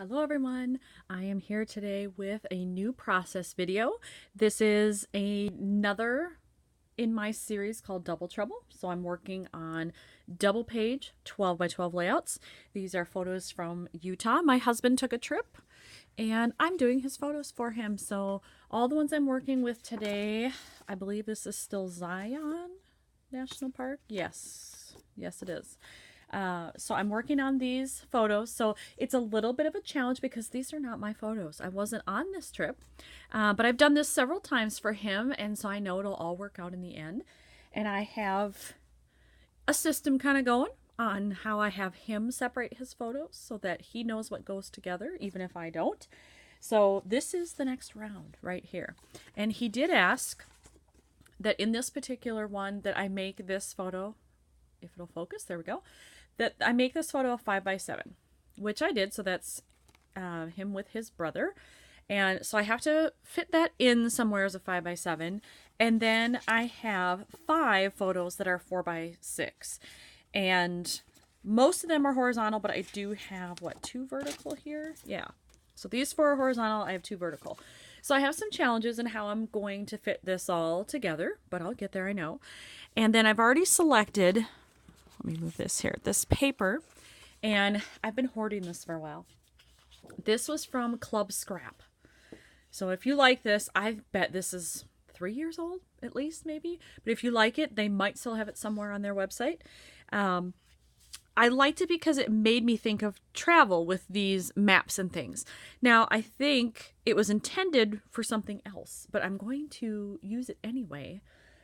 Hello everyone, I am here today with a new process video. This is another in my series called Double Trouble. So I'm working on double page 12 by 12 layouts. These are photos from Utah. My husband took a trip and I'm doing his photos for him. So all the ones I'm working with today, I believe this is still Zion National Park. Yes, it is. So I'm working on these photos. So it's a little bit of a challenge because these are not my photos. I wasn't on this trip, but I've done this several times for him. And so I know it'll all work out in the end. And I have a system kind of going on how I have him separate his photos so that he knows what goes together, even if I don't. So this is the next round right here. And he did ask that in this particular one that I make this photo, if it'll focus, there we go, that I make this photo a 5x7, which I did. So that's him with his brother. And so I have to fit that in somewhere as a 5x7. And then I have 5 photos that are 4x6. And most of them are horizontal, but I do have, 2 vertical here? Yeah. So these 4 are horizontal, I have 2 vertical. So I have some challenges in how I'm going to fit this all together, but I'll get there, I know. And then I've already selected, let me move this here, this paper, and I've been hoarding this for a while. This was from Club Scrap. So if you like this, I bet this is 3 years old, at least, maybe. But if you like it, they might still have it somewhere on their website. I liked it because it made me think of travel with these maps and things. Now, I think it was intended for something else, but I'm going to use it anyway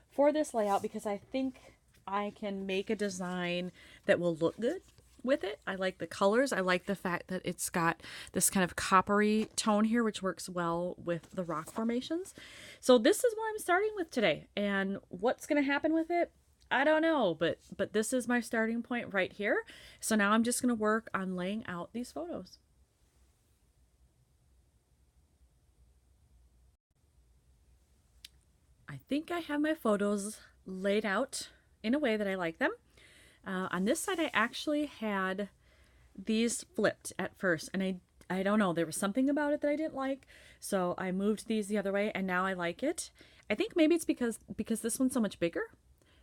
for this layout because I think I can make a design that will look good with it. I like the colors. I like the fact that it's got this kind of coppery tone here, which works well with the rock formations. So this is what I'm starting with today. And what's going to happen with it? I don't know, but this is my starting point right here. So now I'm just going to work on laying out these photos. I think I have my photos laid out in a way that I like them. On this side, I actually had these flipped at first, and I don't know, there was something about it that I didn't like, so I moved these the other way, and now I like it. I think maybe it's because this one's so much bigger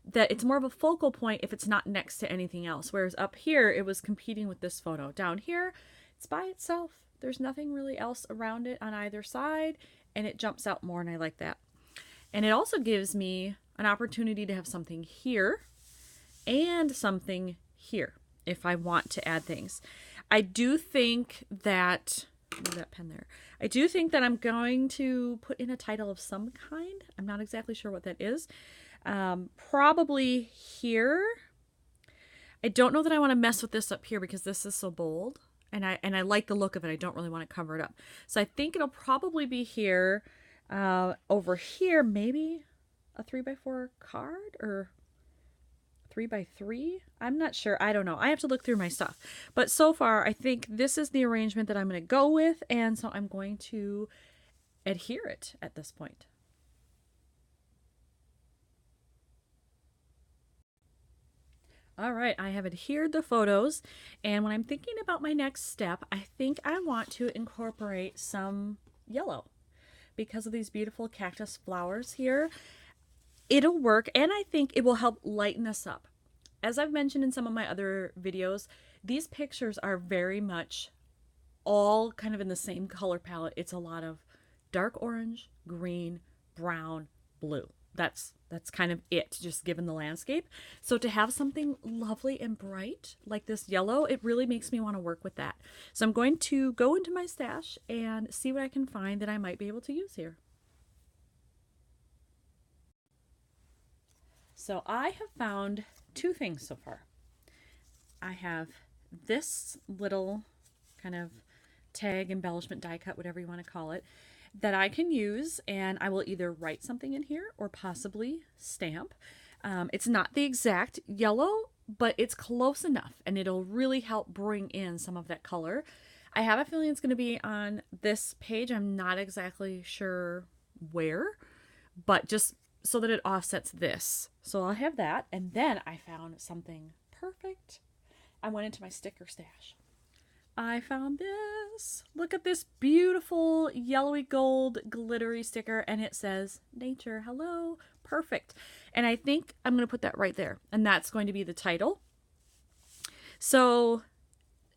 that it's more of a focal point if it's not next to anything else, whereas up here it was competing with this photo. Down here, it's by itself. There's nothing really else around it on either side, and it jumps out more, and I like that. And it also gives me an opportunity to have something here and something here if I want to add things. I do think that, move that pen there. I do think that I'm going to put in a title of some kind. I'm not exactly sure what that is. Probably here. I don't know that I want to mess with this up here because this is so bold and I like the look of it. I don't really want to cover it up. So I think it'll probably be here. Over here, maybe a 3x4 card or 3x3. I'm not sure. I don't know. I have to look through my stuff. But so far, I think this is the arrangement that I'm going to go with. And so I'm going to adhere it at this point. All right, I have adhered the photos. And when I'm thinking about my next step, I think I want to incorporate some yellow because of these beautiful cactus flowers here. It'll work, and I think it will help lighten this up. As I've mentioned in some of my other videos, these pictures are very much all kind of in the same color palette. It's a lot of dark orange, green, brown, blue. That's kind of it, just given the landscape. So to have something lovely and bright like this yellow, it really makes me want to work with that. So I'm going to go into my stash and see what I can find that I might be able to use here. So I have found 2 things so far. I have this little kind of tag, embellishment, die cut, whatever you want to call it, that I can use, and I will either write something in here or possibly stamp. It's not the exact yellow, but it's close enough, and it'll really help bring in some of that color. I have a feeling it's going to be on this page. I'm not exactly sure where, but just so that it offsets this. So I'll have that, and then I found something perfect. I went into my sticker stash. I found this. Look at this beautiful yellowy gold glittery sticker, and it says nature. Hello. Perfect. And I think I'm going to put that right there, and that's going to be the title. So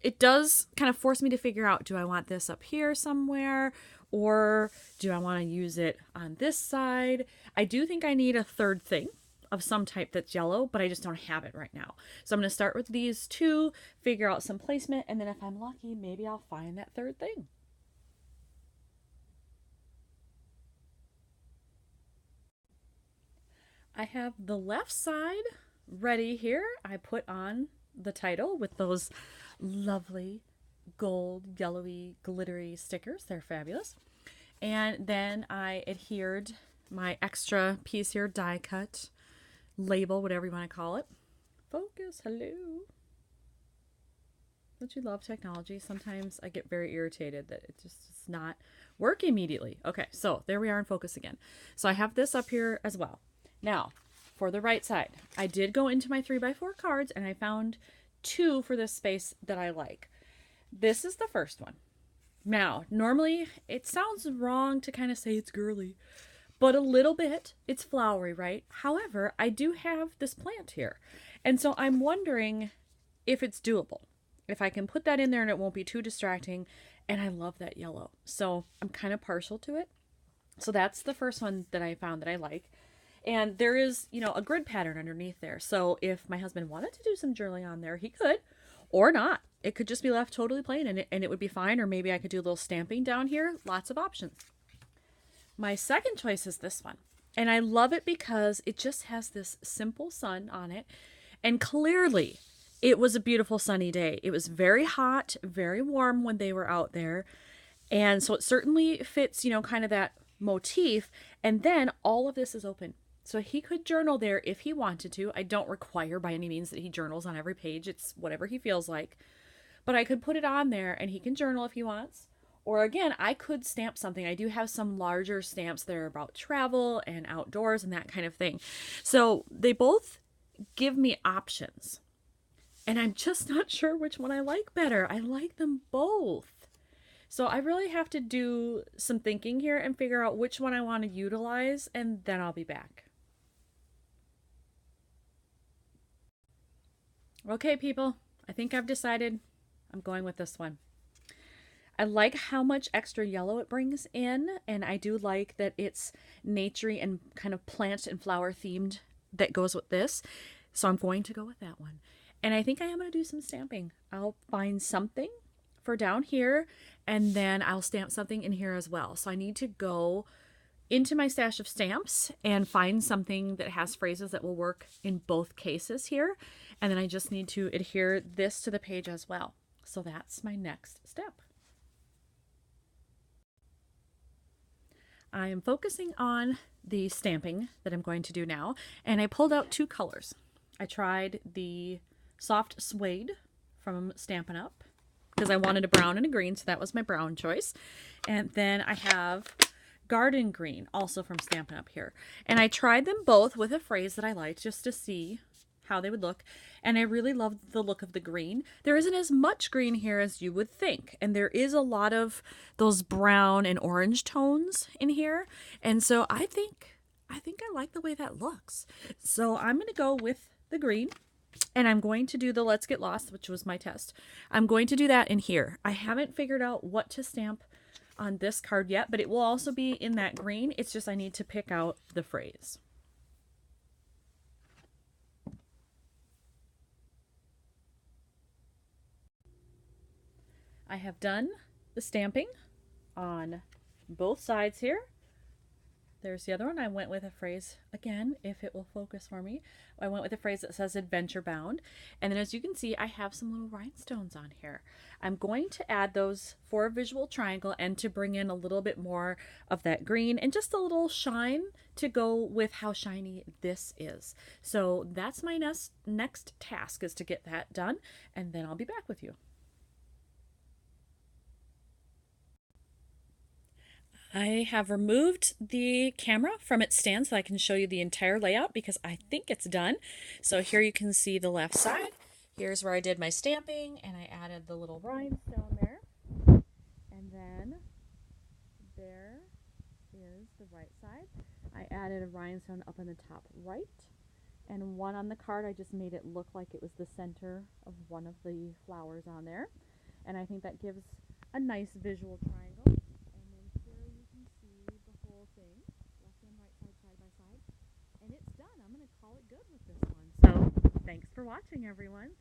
it does kind of force me to figure out, do I want this up here somewhere, or do I want to use it on this side? I do think I need a third thing of some type that's yellow, but I just don't have it right now. So I'm going to start with these two, figure out some placement, and then if I'm lucky, maybe I'll find that third thing. I have the left side ready here. I put on the title with those lovely gold, yellowy, glittery stickers. They're fabulous. And then I adhered my extra piece here, die cut, label, whatever you want to call it. Focus, hello. Don't you love technology? Sometimes I get very irritated that it just does not work immediately. Okay, so there we are in focus again. So I have this up here as well. Now, for the right side, I did go into my 3x4 cards and I found two for this space that I like. This is the first one. Now, normally it sounds wrong to kind of say it's girly, but a little bit, it's flowery, right? However, I do have this plant here. And so I'm wondering if it's doable, if I can put that in there and it won't be too distracting. And I love that yellow. So I'm kind of partial to it. So that's the first one that I found that I like. And there is, you know, a grid pattern underneath there. So if my husband wanted to do some journaling on there, he could, or not. It could just be left totally plain and it would be fine. Or maybe I could do a little stamping down here. Lots of options. My second choice is this one. And I love it because it just has this simple sun on it. And clearly it was a beautiful sunny day. It was very hot, very warm when they were out there. And so it certainly fits, you know, kind of that motif. And then all of this is open. So he could journal there if he wanted to. I don't require by any means that he journals on every page. It's whatever he feels like. But I could put it on there and he can journal if he wants. Or again, I could stamp something. I do have some larger stamps that are about travel and outdoors and that kind of thing. So they both give me options. And I'm just not sure which one I like better. I like them both. So I really have to do some thinking here and figure out which one I want to utilize, and then I'll be back. Okay, people, I think I've decided I'm going with this one. I like how much extra yellow it brings in, and I do like that it's naturey and kind of plant and flower themed that goes with this. So I'm going to go with that one. And I think I am going to do some stamping. I'll find something for down here, and then I'll stamp something in here as well. So I need to go into my stash of stamps and find something that has phrases that will work in both cases here. And then I just need to adhere this to the page as well. So that's my next step. I am focusing on the stamping that I'm going to do now, and I pulled out two colors. I tried the soft suede from Stampin' Up because I wanted a brown and a green, so that was my brown choice. And then I have garden green, also from Stampin' Up here. And I tried them both with a phrase that I liked just to see how they would look. And I really loved the look of the green. There isn't as much green here as you would think. And there is a lot of those brown and orange tones in here. And so I think I like the way that looks. So I'm going to go with the green. And I'm going to do the Let's Get Lost, which was my test. I'm going to do that in here. I haven't figured out what to stamp on this card yet, but it will also be in that green. It's just I need to pick out the phrase. I have done the stamping on both sides here. There's the other one. I went with a phrase, again, if it will focus for me. I went with a phrase that says adventure bound. And then as you can see, I have some little rhinestones on here. I'm going to add those for a visual triangle and to bring in a little bit more of that green and just a little shine to go with how shiny this is. So that's my next task, is to get that done, and then I'll be back with you. I have removed the camera from its stand so I can show you the entire layout because I think it's done. So here you can see the left side. Here's where I did my stamping, and I added the little rhinestone there. And then there is the right side. I added a rhinestone up in the top right, and one on the card. I just made it look like it was the center of one of the flowers on there. And I think that gives a nice visual triangle. And then here you can see the whole thing, left and right side, side by side. And it's done. I'm going to call it good with this one. So thanks for watching, everyone.